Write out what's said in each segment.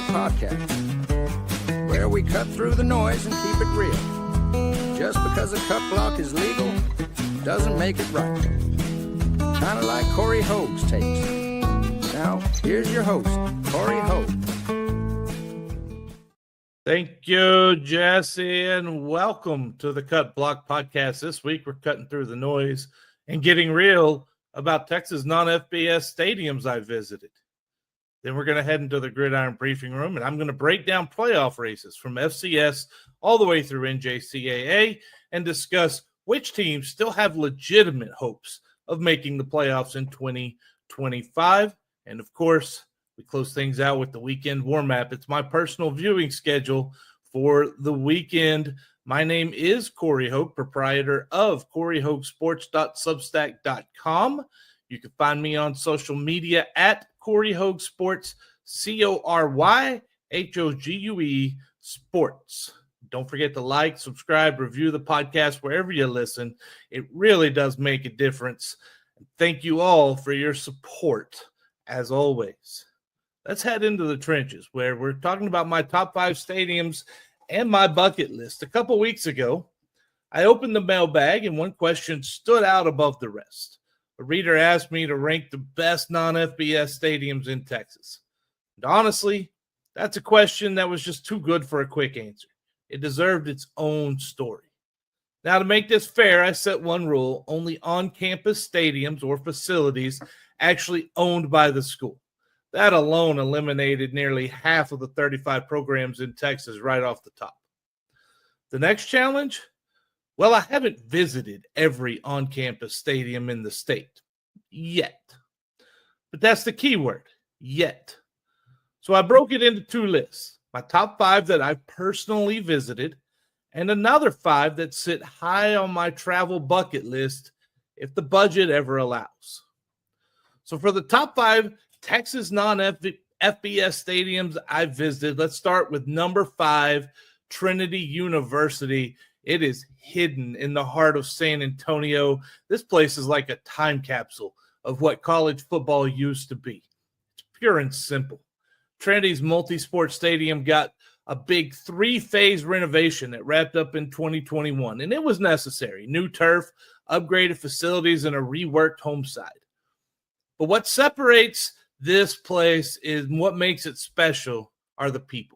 Podcast, where we cut through the noise and keep it real. Just because a cut block is legal doesn't make it right. Kind of like Cory Hogue's takes. Now, here's your host, Cory Hogue. Thank you, Jesse, and welcome to the Cut Block Podcast. This week, we're cutting through the noise and getting real about Texas Non-FBS stadiums I visited. Then we're going to head into the Gridiron Briefing Room, and I'm going to break down playoff races from FCS all the way through NJCAA and discuss which teams still have legitimate hopes of making the playoffs in 2025. And, of course, we close things out with the weekend warm-up. It's my personal viewing schedule for the weekend. My name is Cory Hogue, proprietor of CoryHogueSports.substack.com. You can find me on social media at Cory Hogue Sports, CoryHogue Sports. Don't forget to like, subscribe, review the podcast wherever you listen. It really does make a difference. Thank you all for your support, as always. Let's head into the trenches, where we're talking about my top 5 stadiums and my bucket list. A couple weeks ago, I opened the mailbag, and one question stood out above the rest. A reader asked me to rank the best non-FBS stadiums in Texas. And honestly, that's a question that was just too good for a quick answer. It deserved its own story. Now, to make this fair, I set one rule: only on-campus stadiums or facilities actually owned by the school. That alone eliminated nearly half of the 35 programs in Texas right off the top. The next challenge? Well, I haven't visited every on-campus stadium in the state yet. But that's the key word, yet. So I broke it into 2 lists: my top 5 that I've personally visited, and another 5 that sit high on my travel bucket list if the budget ever allows. So for the top 5 Texas non-FBS stadiums I've visited, let's start with number 5, Trinity University. It is hidden in the heart of San Antonio. This place is like a time capsule of what college football used to be. It's pure and simple. Trinity's multi-sport stadium got a big 3-phase renovation that wrapped up in 2021, and it was necessary. New turf, upgraded facilities, and a reworked home side. But what separates this place is what makes it special are the people.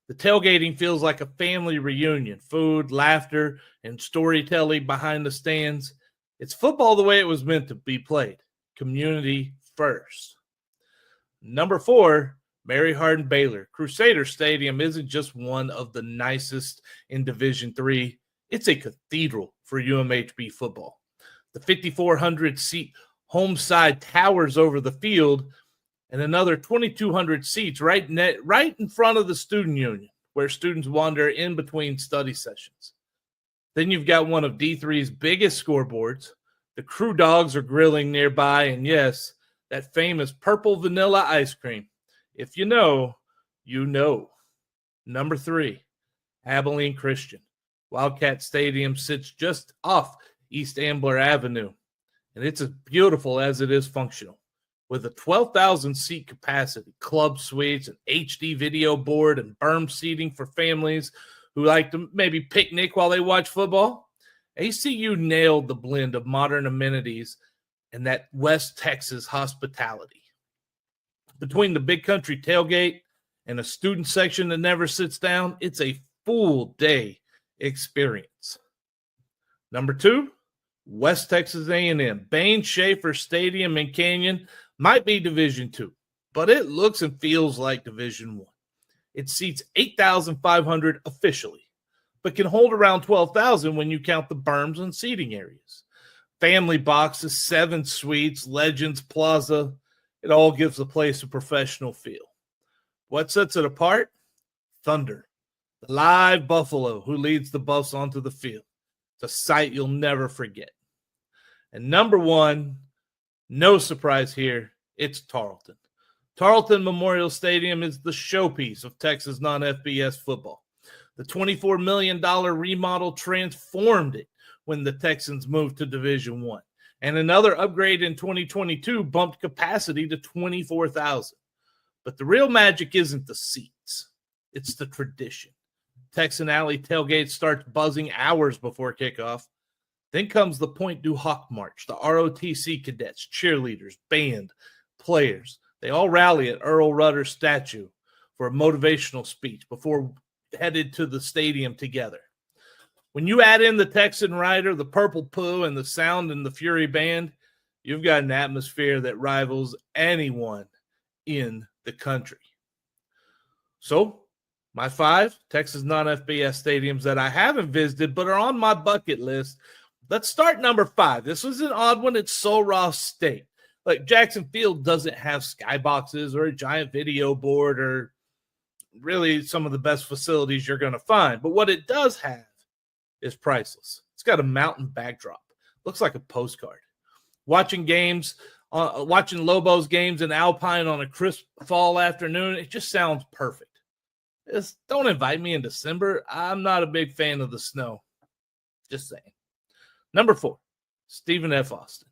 The tailgating feels like a family reunion: food, laughter, and storytelling behind the stands. It's football the way it was meant to be played. Community first. Number 4, Mary Hardin Baylor. Crusader Stadium isn't just one of the nicest in Division III. It's a cathedral for UMHB football. The 5,400-seat home side towers over the field, and another 2,200 seats right in front of the student union, where students wander in between study sessions. Then you've got one of D3's biggest scoreboards. The crew dogs are grilling nearby, and yes, that famous purple vanilla ice cream. If you know, you know. Number 3, Abilene Christian. Wildcat Stadium sits just off East Ambler Avenue, and it's as beautiful as it is functional. With a 12,000-seat capacity, club suites, an HD video board, and berm seating for families who like to maybe picnic while they watch football, ACU nailed the blend of modern amenities and that West Texas hospitality. Between the big country tailgate and a student section that never sits down, it's a full-day experience. Number 2, West Texas A&M. Bain Schaefer Stadium in Canyon might be Division II, but it looks and feels like Division I. It seats 8,500 officially, but can hold around 12,000 when you count the berms and seating areas. Family boxes, 7 suites, Legends Plaza. It all gives the place a professional feel. What sets it apart? Thunder, the live buffalo who leads the Buffs onto the field. It's a sight you'll never forget. And number 1, no surprise here, it's Tarleton. Tarleton Memorial Stadium is the showpiece of Texas non-FBS football. The $24 million remodel transformed it when the Texans moved to Division I. And another upgrade in 2022 bumped capacity to 24,000. But the real magic isn't the seats. It's the tradition. Texan Alley tailgate starts buzzing hours before kickoff. Then comes the Point du Hoc March, the ROTC cadets, cheerleaders, band, players. They all rally at Earl Rudder's statue for a motivational speech before headed to the stadium together. When you add in the Texan Rider, the Purple Poo, and the Sound and the Fury Band, you've got an atmosphere that rivals anyone in the country. So, my 5 Texas Non-FBS stadiums that I haven't visited but are on my bucket list. Let's start number 5. This was an odd one. It's Sul-Ross State. Like, Jackson Field doesn't have skyboxes or a giant video board or really some of the best facilities you're going to find. But what it does have is priceless. It's got a mountain backdrop. Looks like a postcard. Watching Lobos games in Alpine on a crisp fall afternoon, it just sounds perfect. Just don't invite me in December. I'm not a big fan of the snow. Just saying. Number 4, Stephen F. Austin.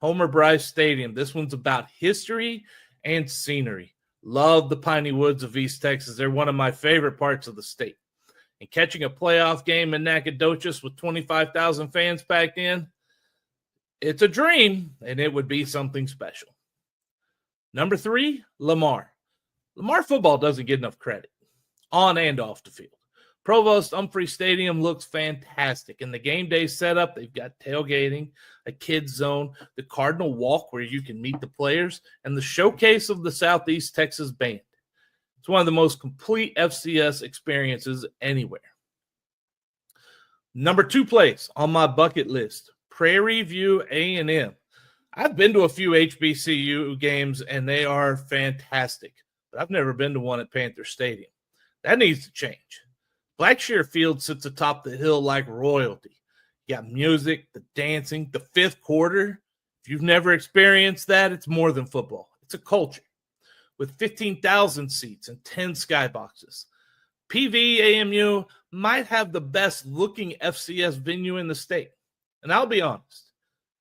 Homer Bryce Stadium. This one's about history and scenery. Love the piney woods of East Texas. They're one of my favorite parts of the state. And catching a playoff game in Nacogdoches with 25,000 fans packed in, it's a dream, and it would be something special. Number 3, Lamar. Lamar football doesn't get enough credit, on and off the field. Provost Humphrey Stadium looks fantastic. In the game day setup, they've got tailgating, a kids zone, the Cardinal Walk where you can meet the players, and the showcase of the Southeast Texas Band. It's one of the most complete FCS experiences anywhere. Number 2 place on my bucket list, Prairie View A&M. I've been to a few HBCU games, and they are fantastic, but I've never been to one at Panther Stadium. That needs to change. Blackshear Field sits atop the hill like royalty. You got music, the dancing, the fifth quarter. If you've never experienced that, it's more than football. It's a culture. With 15,000 seats and 10 skyboxes, PVAMU might have the best looking FCS venue in the state. And I'll be honest,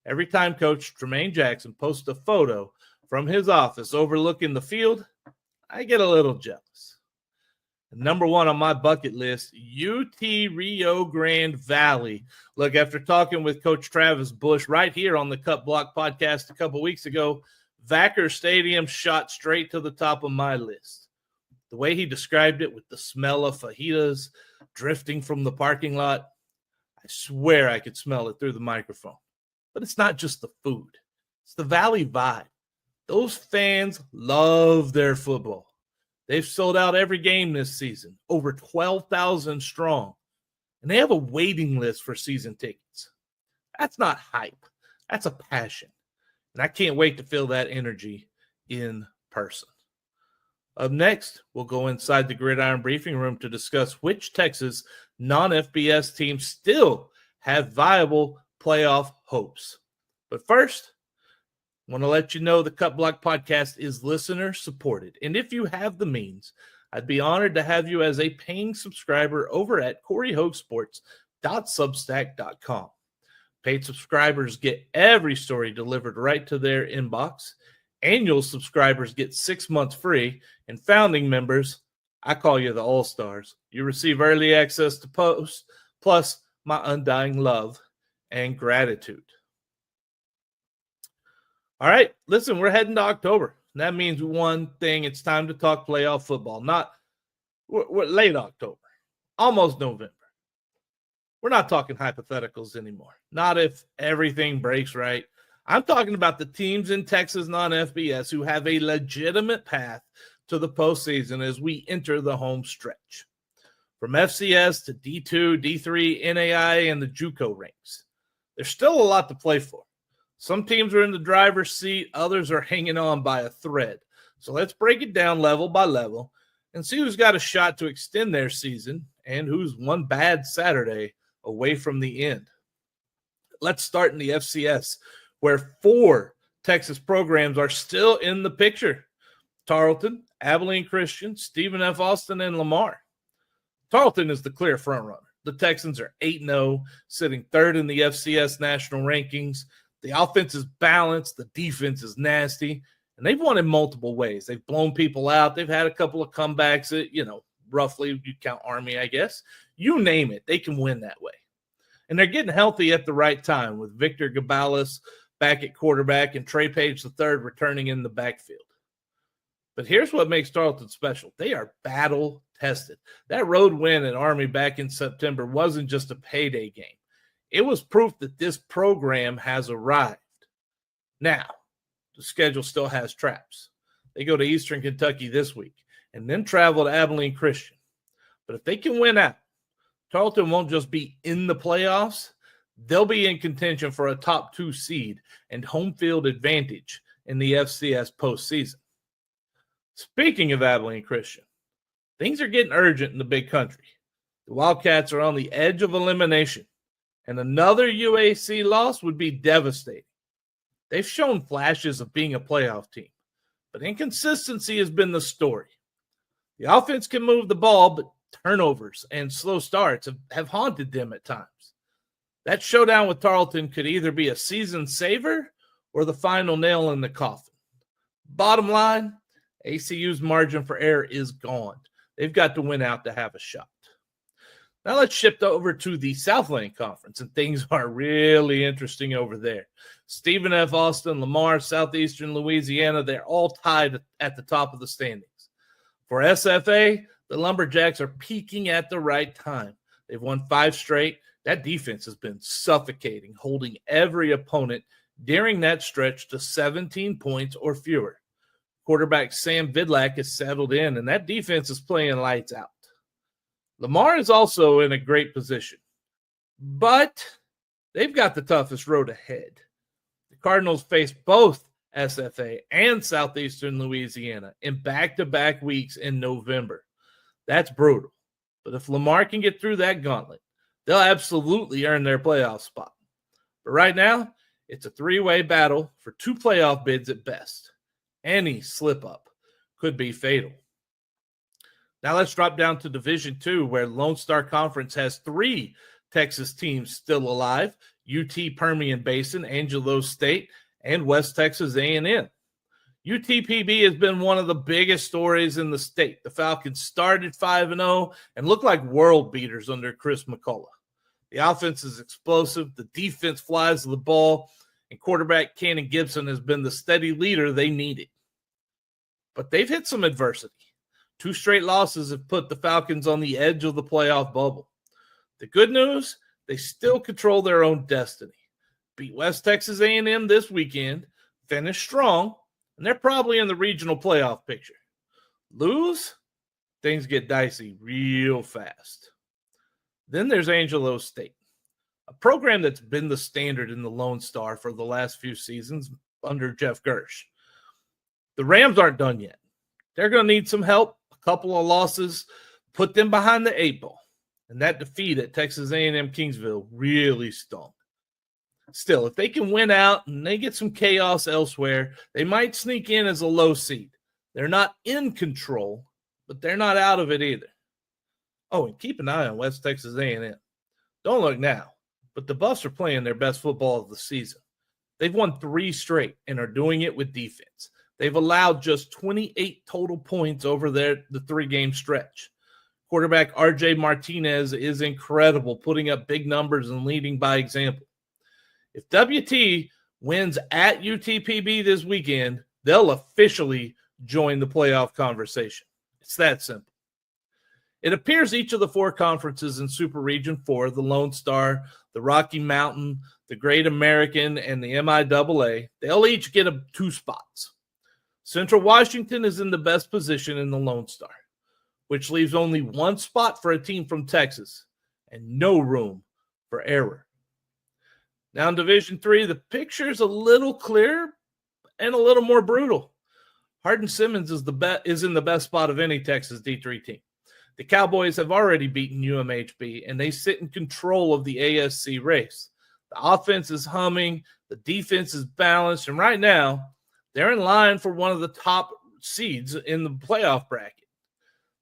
every time Coach Tremaine Jackson posts a photo from his office overlooking the field, I get a little jealous. Number 1 on my bucket list, UT Rio Grande Valley. Look, after talking with Coach Travis Bush right here on the Cut Block podcast a couple weeks ago, Vacker Stadium shot straight to the top of my list. The way he described it with the smell of fajitas drifting from the parking lot, I swear I could smell it through the microphone. But it's not just the food. It's the Valley vibe. Those fans love their football. They've sold out every game this season, over 12,000 strong. And they have a waiting list for season tickets. That's not hype. That's a passion. And I can't wait to feel that energy in person. Up next, we'll go inside the Gridiron Briefing Room to discuss which Texas non-FBS teams still have viable playoff hopes. But first, I want to let you know the Cut Block podcast is listener supported. And if you have the means, I'd be honored to have you as a paying subscriber over at CoryHogueSports.substack.com. Paid subscribers get every story delivered right to their inbox. Annual subscribers get 6 months free. And founding members, I call you the All-Stars. You receive early access to posts, plus my undying love and gratitude. All right, listen, we're heading to October. And that means one thing, it's time to talk playoff football. We're late October, almost November. We're not talking hypotheticals anymore. Not if everything breaks right. I'm talking about the teams in Texas non-FBS who have a legitimate path to the postseason as we enter the home stretch. From FCS to D2, D3, NAIA, and the JUCO ranks. There's still a lot to play for. Some teams are in the driver's seat. Others are hanging on by a thread. So let's break it down level by level and see who's got a shot to extend their season and who's one bad Saturday away from the end. Let's start in the FCS, where 4 Texas programs are still in the picture. Tarleton, Abilene Christian, Stephen F. Austin, and Lamar. Tarleton is the clear frontrunner. The Texans are 8-0, sitting 3rd in the FCS national rankings. The offense is balanced. The defense is nasty. And they've won in multiple ways. They've blown people out. They've had a couple of comebacks that, roughly you count Army, I guess. You name it, they can win that way. And they're getting healthy at the right time with Victor Gabalis back at quarterback and Trey Page III returning in the backfield. But here's what makes Tarleton special. They are battle tested. That road win at Army back in September wasn't just a payday game. It was proof that this program has arrived. Now, the schedule still has traps. They go to Eastern Kentucky this week and then travel to Abilene Christian. But if they can win out, Tarleton won't just be in the playoffs. They'll be in contention for a top 2 seed and home field advantage in the FCS postseason. Speaking of Abilene Christian, things are getting urgent in the big country. The Wildcats are on the edge of elimination, and another UAC loss would be devastating. They've shown flashes of being a playoff team, but inconsistency has been the story. The offense can move the ball, but turnovers and slow starts have haunted them at times. That showdown with Tarleton could either be a season saver or the final nail in the coffin. Bottom line, ACU's margin for error is gone. They've got to win out to have a shot. Now let's shift over to the Southland Conference, and things are really interesting over there. Stephen F. Austin, Lamar, Southeastern Louisiana, they're all tied at the top of the standings. For SFA, the Lumberjacks are peaking at the right time. They've won 5 straight. That defense has been suffocating, holding every opponent during that stretch to 17 points or fewer. Quarterback Sam Vidlak has settled in, and that defense is playing lights out. Lamar is also in a great position, but they've got the toughest road ahead. The Cardinals face both SFA and Southeastern Louisiana in back-to-back weeks in November. That's brutal. But if Lamar can get through that gauntlet, they'll absolutely earn their playoff spot. But right now, it's a 3-way battle for 2 playoff bids at best. Any slip-up could be fatal. Now let's drop down to Division II, where Lone Star Conference has 3 Texas teams still alive: UT Permian Basin, Angelo State, and West Texas A&M. UTPB has been one of the biggest stories in the state. The Falcons started 5-0 and looked like world beaters under Chris McCullough. The offense is explosive, the defense flies the ball, and quarterback Cannon Gibson has been the steady leader they needed. But they've hit some adversity. 2 straight losses have put the Falcons on the edge of the playoff bubble. The good news, they still control their own destiny. Beat West Texas A&M this weekend, finished strong, and they're probably in the regional playoff picture. Lose, things get dicey real fast. Then there's Angelo State, a program that's been the standard in the Lone Star for the last few seasons under Jeff Gersh. The Rams aren't done yet. They're going to need some help. A couple of losses put them behind the 8 ball, and that defeat at Texas A&M Kingsville really stung. Still, if they can win out and they get some chaos elsewhere, they might sneak in as a low seed. They're not in control, but they're not out of it either. Oh, and keep an eye on West Texas A&M. Don't look now, but the Buffs are playing their best football of the season. They've won 3 straight and are doing it with defense. They've allowed just 28 total points over the 3-game stretch. Quarterback R.J. Martinez is incredible, putting up big numbers and leading by example. If WT wins at UTPB this weekend, they'll officially join the playoff conversation. It's that simple. It appears each of the 4 conferences in Super Region 4, the Lone Star, the Rocky Mountain, the Great American, and the MIAA, they'll each get 2 spots. Central Washington is in the best position in the Lone Star, which leaves only 1 spot for a team from Texas and no room for error. Now in Division III, the picture's a little clearer and a little more brutal. Hardin-Simmons is in the best spot of any Texas D3 team. The Cowboys have already beaten UMHB, and they sit in control of the ASC race. The offense is humming, the defense is balanced, and right now, they're in line for one of the top seeds in the playoff bracket.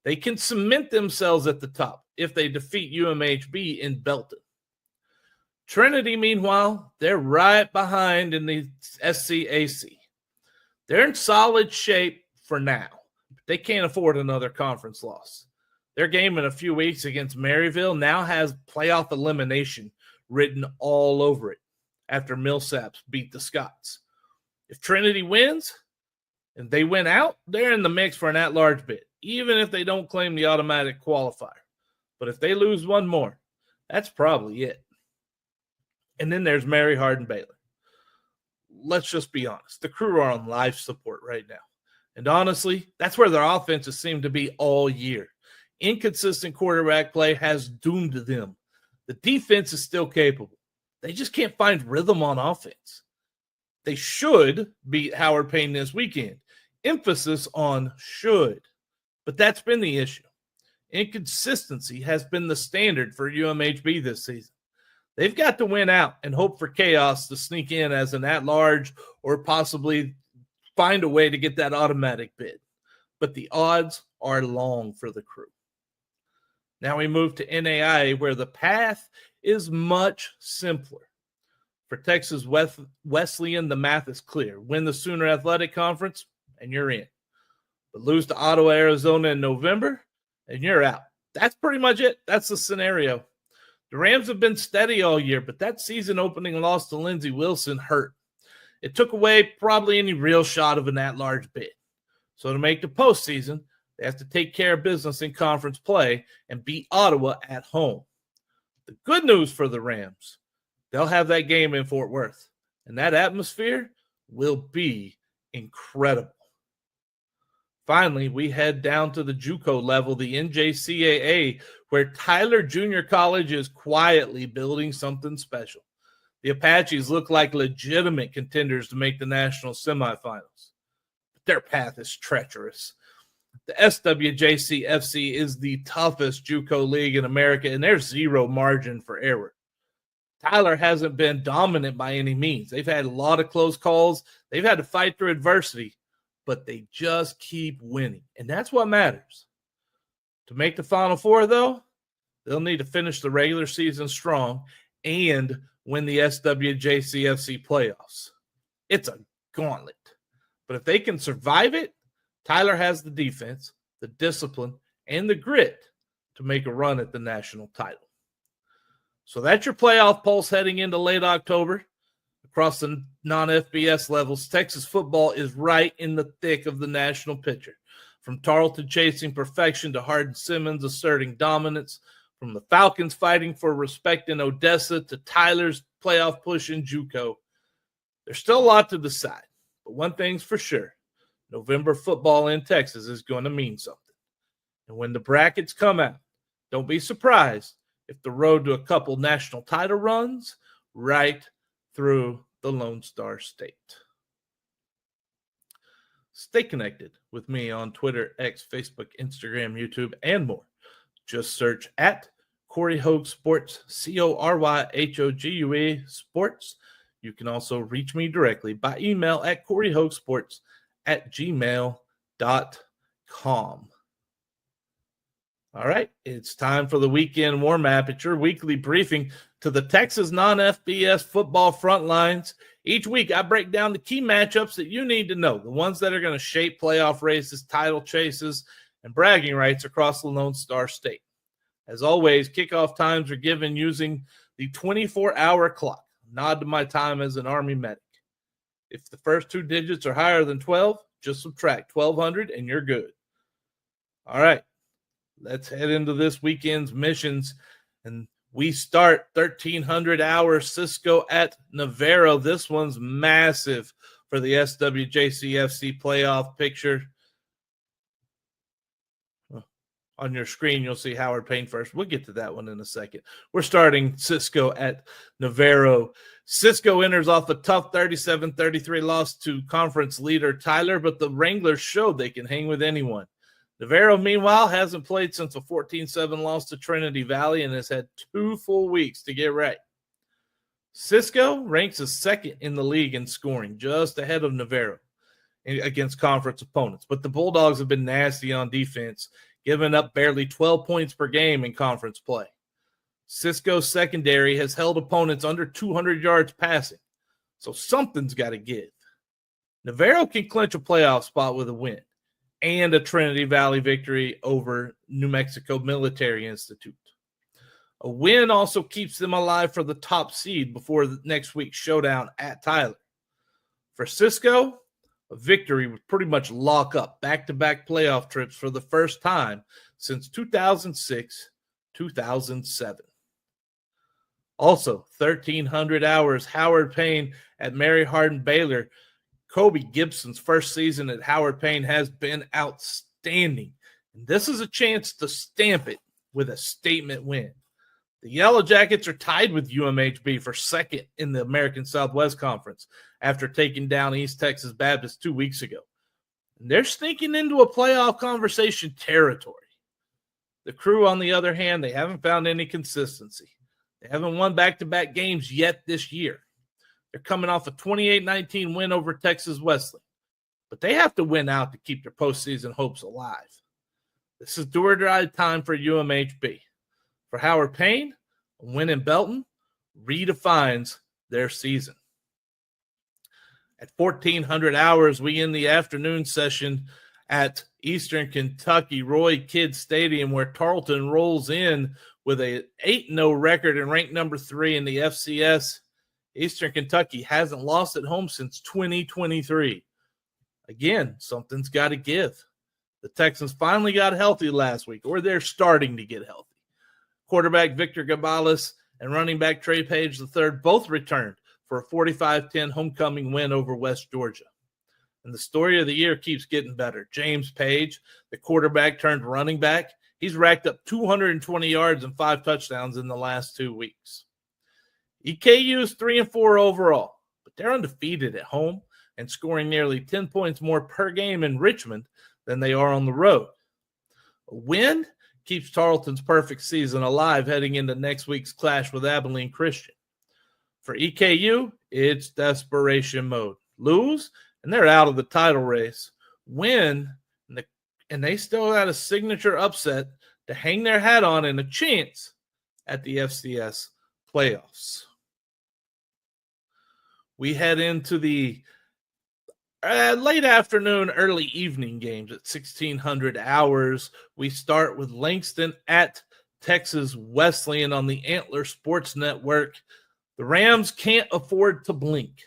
They can cement themselves at the top if they defeat UMHB in Belton. Trinity, meanwhile, they're right behind in the SCAC. They're in solid shape for now. They can't afford another conference loss. Their game in a few weeks against Maryville now has playoff elimination written all over it after Millsaps beat the Scots. If Trinity wins and they win out, they're in the mix for an at-large bid, even if they don't claim the automatic qualifier. But if they lose one more, that's probably it. And then there's Mary, Hardin, Baylor. Let's just be honest. The Crew are on life support right now. And honestly, that's where their offenses seem to be all year. Inconsistent quarterback play has doomed them. The defense is still capable. They just can't find rhythm on offense. They should beat Howard Payne this weekend. Emphasis on should. But that's been the issue. Inconsistency has been the standard for UMHB this season. They've got to win out and hope for chaos to sneak in as an at-large or possibly find a way to get that automatic bid. But the odds are long for the Crew. Now we move to NAIA, where the path is much simpler. For Texas Wesleyan, the math is clear. Win the Sooner Athletic Conference, and you're in. But lose to Ottawa, Arizona in November, and you're out. That's pretty much it. That's the scenario. The Rams have been steady all year, but that season-opening loss to Lindsey Wilson hurt. It took away probably any real shot of an at-large bid. So to make the postseason, they have to take care of business in conference play and beat Ottawa at home. The good news for the Rams, they'll have that game in Fort Worth, and that atmosphere will be incredible. Finally, we head down to the JUCO level, the NJCAA, where Tyler Junior College is quietly building something special. The Apaches look like legitimate contenders to make the national semifinals. But their path is treacherous. The SWJC FC is the toughest JUCO league in America, and there's zero margin for error. Tyler hasn't been dominant by any means. They've had a lot of close calls. They've had to fight through adversity, but they just keep winning, and that's what matters. To make the Final Four, though, they'll need to finish the regular season strong and win the SWJCFC playoffs. It's a gauntlet, but if they can survive it, Tyler has the defense, the discipline, and the grit to make a run at the national title. So that's your playoff pulse heading into late October. Across the non-FBS levels, Texas football is right in the thick of the national picture. From Tarleton chasing perfection to Hardin-Simmons asserting dominance, from the Falcons fighting for respect in Odessa to Tyler's playoff push in JUCO. There's still a lot to decide, but one thing's for sure. November football in Texas is going to mean something. And when the brackets come out, don't be surprised if the road to a couple national title runs right through the Lone Star State. Stay connected with me on Twitter, X, Facebook, Instagram, YouTube, and more. Just search at Cory Hogue Sports, CORYHOGUE Sports. You can also reach me directly by email at CoryHogueSports@gmail.com. All right, it's time for the weekend warm-up. It's your weekly briefing to the Texas Non-FBS football front lines. Each week, I break down the key matchups that you need to know, the ones that are going to shape playoff races, title chases, and bragging rights across the Lone Star State. As always, kickoff times are given using the 24-hour clock. Nod to my time as an Army medic. If the first two digits are higher than 12, just subtract 1,200 and you're good. All right, let's head into this weekend's missions. And we start 1,300-hour Cisco at Navarro. This one's massive for the SWJCFC playoff picture. On your screen, you'll see Howard Payne first. We'll get to that one in a second. We're starting Cisco at Navarro. Cisco enters off a tough 37-33 loss to conference leader Tyler, but the Wranglers showed they can hang with anyone. Navarro, meanwhile, hasn't played since a 14-7 loss to Trinity Valley and has had 2 full weeks to get right. Cisco ranks as second in the league in scoring, just ahead of Navarro against conference opponents. But the Bulldogs have been nasty on defense, giving up barely 12 points per game in conference play. Cisco's secondary has held opponents under 200 yards passing, so something's got to give. Navarro can clinch a playoff spot with a win and a Trinity Valley victory over New Mexico Military Institute. A win also keeps them alive for the top seed before the next week's showdown at Tyler. For Cisco, a victory would pretty much lock up back-to-back playoff trips for the first time since 2006-2007. Also, 1,300 hours, Howard Payne at Mary Hardin Baylor. Kobe Gibson's first season at Howard Payne has been outstanding. And this is a chance to stamp it with a statement win. The Yellow Jackets are tied with UMHB for second in the American Southwest Conference after taking down East Texas Baptist 2 weeks ago. And they're sneaking into a playoff conversation territory. The Crew, on the other hand, they haven't found any consistency. They haven't won back-to-back games yet this year. They're coming off a 28-19 win over Texas Wesleyan. But they have to win out to keep their postseason hopes alive. This is do-or-die time for UMHB. For Howard Payne, a win in Belton redefines their season. At 1,400 hours, we end the afternoon session at Eastern Kentucky Roy Kidd Stadium, where Tarleton rolls in with a 8-0 record and ranked number 3 in the FCS. Eastern Kentucky hasn't lost at home since 2023. Again, something's got to give. The Texans finally got healthy last week, or they're starting to get healthy. Quarterback Victor Gabales and running back Trey Page III both returned for a 45-10 homecoming win over West Georgia. And the story of the year keeps getting better. James Page, the quarterback turned running back, he's racked up 220 yards and 5 touchdowns in the last 2 weeks. EKU is 3-4 overall, but they're undefeated at home and scoring nearly 10 points more per game in Richmond than they are on the road. A win keeps Tarleton's perfect season alive heading into next week's clash with Abilene Christian. For EKU, it's desperation mode. Lose, and they're out of the title race. Win, and they still had a signature upset to hang their hat on and a chance at the FCS playoffs. We head into the late afternoon, early evening games at 1,600 hours. We start with Langston at Texas Wesleyan on the Antler Sports Network. The Rams can't afford to blink.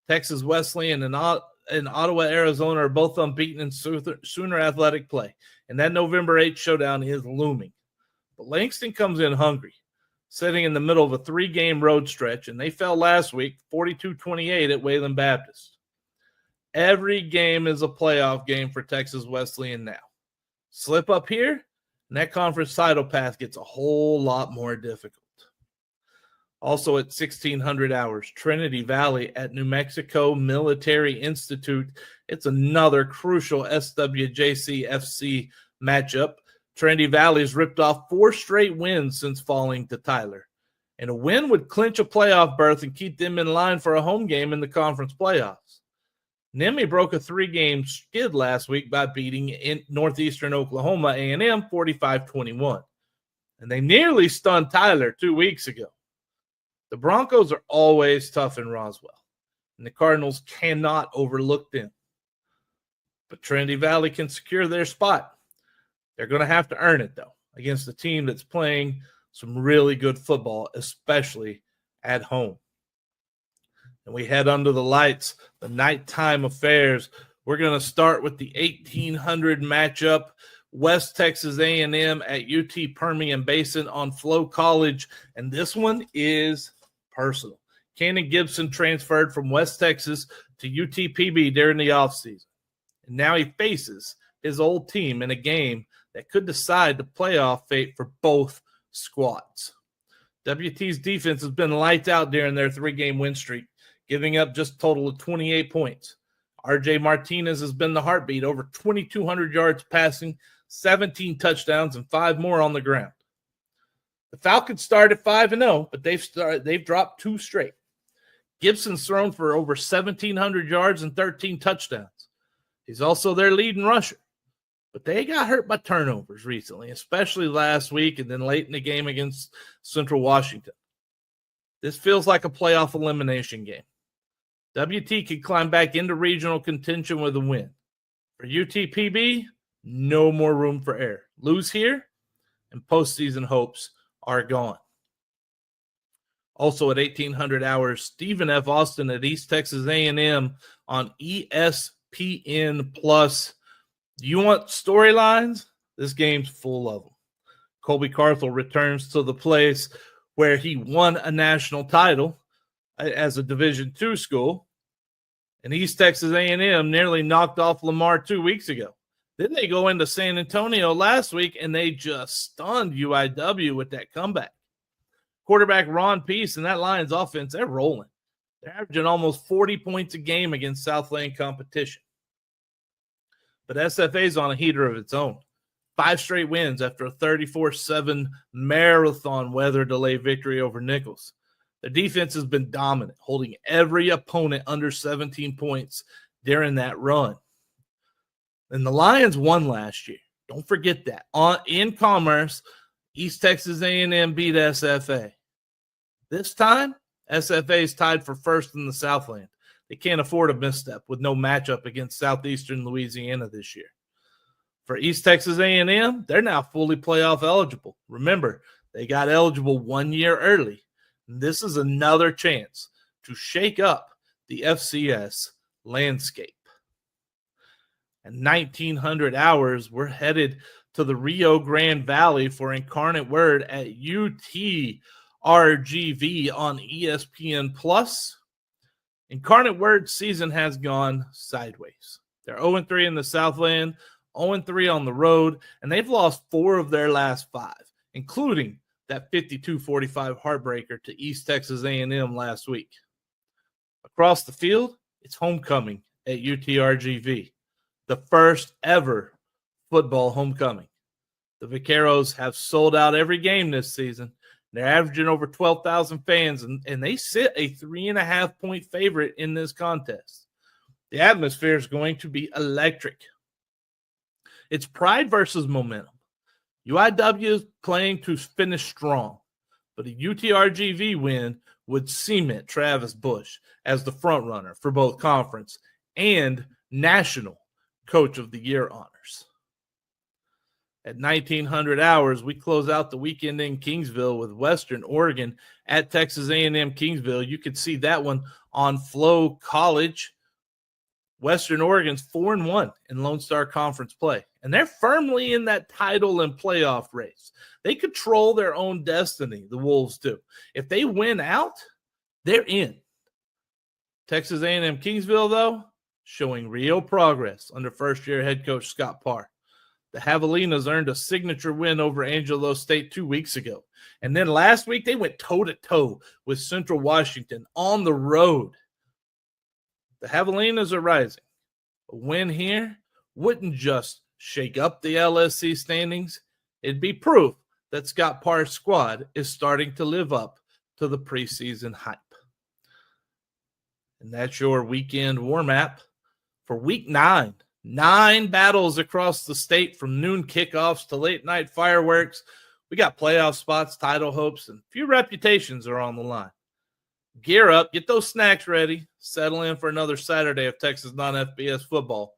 Texas Wesleyan and Ottawa, Arizona are both unbeaten in Sooner athletic play, and that November 8th showdown is looming. But Langston comes in hungry, sitting in the middle of a 3-game road stretch, and they fell last week 42-28 at Wayland Baptist. Every game is a playoff game for Texas Wesleyan now. Slip up here, and that conference title path gets a whole lot more difficult. Also at 1,600 hours, Trinity Valley at New Mexico Military Institute. It's another crucial SWJC FC matchup. Trinity Valley's ripped off 4 straight wins since falling to Tyler. And a win would clinch a playoff berth and keep them in line for a home game in the conference playoffs. Nemi broke a 3-game skid last week by beating in Northeastern Oklahoma A&M 45-21. And they nearly stunned Tyler 2 weeks ago. The Broncos are always tough in Roswell, and the Cardinals cannot overlook them. But Trinity Valley can secure their spot. They're going to have to earn it, though, against a team that's playing some really good football, especially at home. And we head under the lights, the nighttime affairs. We're going to start with the 1,800 matchup. West Texas A&M at UT Permian Basin on Flow College. And this one is personal. Cannon Gibson transferred from West Texas to UTPB during the offseason. And now he faces his old team in a game that could decide the playoff fate for both squads. WT's defense has been lights out during their 3-game win streak, giving up just a total of 28 points. RJ Martinez has been the heartbeat, over 2,200 yards passing, 17 touchdowns, and 5 more on the ground. The Falcons started 5-0, but they've dropped 2 straight. Gibson's thrown for over 1,700 yards and 13 touchdowns. He's also their leading rusher. But they got hurt by turnovers recently, especially last week and then late in the game against Central Washington. This feels like a playoff elimination game. WT could climb back into regional contention with a win. For UTPB, no more room for error. Lose here, and postseason hopes are gone. Also at 1800 hours, Stephen F. Austin at East Texas A&M on ESPN+. Do you want storylines? This game's full of them. Colby Carthel returns to the place where he won a national title as a Division II school, and East Texas A&M nearly knocked off Lamar 2 weeks ago. Then they go into San Antonio last week, and they just stunned UIW with that comeback. Quarterback Ron Peace and that Lions offense, they're rolling. They're averaging almost 40 points a game against Southland competition. But SFA's on a heater of its own. 5 straight wins after a 34-7 marathon weather delay victory over Nichols. Their defense has been dominant, holding every opponent under 17 points during that run. And the Lions won last year. Don't forget that. In Commerce, East Texas A&M beat SFA. This time, SFA is tied for first in the Southland. They can't afford a misstep with no matchup against Southeastern Louisiana this year. For East Texas A&M, they're now fully playoff eligible. Remember, they got eligible 1 year early. And this is another chance to shake up the FCS landscape. At 1900 hours, we're headed to the Rio Grande Valley for Incarnate Word at UTRGV on ESPN+. Incarnate Word's season has gone sideways. They're 0-3 in the Southland, 0-3 on the road, and they've lost 4 of their last 5, including that 52-45 heartbreaker to East Texas A&M last week. Across the field, it's homecoming at UTRGV, the first ever football homecoming. The Vaqueros have sold out every game this season. They're averaging over 12,000 fans, and they sit a 3.5-point favorite in this contest. The atmosphere is going to be electric. It's pride versus momentum. UIW is playing to finish strong, but a UTRGV win would cement Travis Bush as the frontrunner for both conference and national Coach of the Year honors. At 1900 hours, we close out the weekend in Kingsville with Western Oregon at Texas A&M Kingsville. You can see that one on Flow College. Western Oregon's 4-1 in Lone Star Conference play, and they're firmly in that title and playoff race. They control their own destiny, the Wolves do. If they win out, they're in. Texas A&M Kingsville, though, showing real progress under first-year head coach Scott Parr. The Javelinas earned a signature win over Angelo State 2 weeks ago. And then last week, they went toe-to-toe with Central Washington on the road. The Javelinas are rising. A win here wouldn't just shake up the LSC standings. It'd be proof that Scott Parr's squad is starting to live up to the preseason hype. And that's your weekend warm-up for Week 9. 9 battles across the state from noon kickoffs to late-night fireworks. We got playoff spots, title hopes, and a few reputations are on the line. Gear up, get those snacks ready, settle in for another Saturday of Texas Non-FBS football,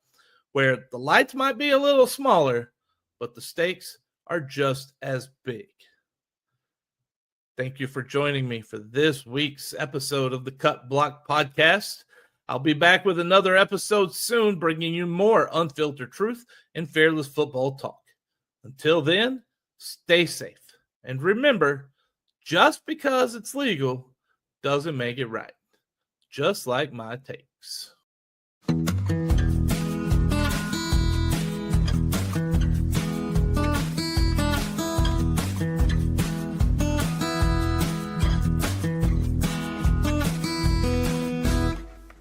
where the lights might be a little smaller, but the stakes are just as big. Thank you for joining me for this week's episode of the Cut Block Podcast. I'll be back with another episode soon, bringing you more unfiltered truth and fearless football talk. Until then, stay safe. And remember, just because it's legal doesn't make it right. Just like my takes.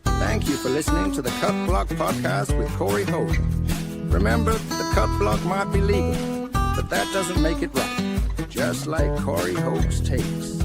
Thank you for listening to the Cut Block Podcast with Cory Hogue. Remember, the cut block might be legal, but that doesn't make it right. Just like Cory Hogue's takes.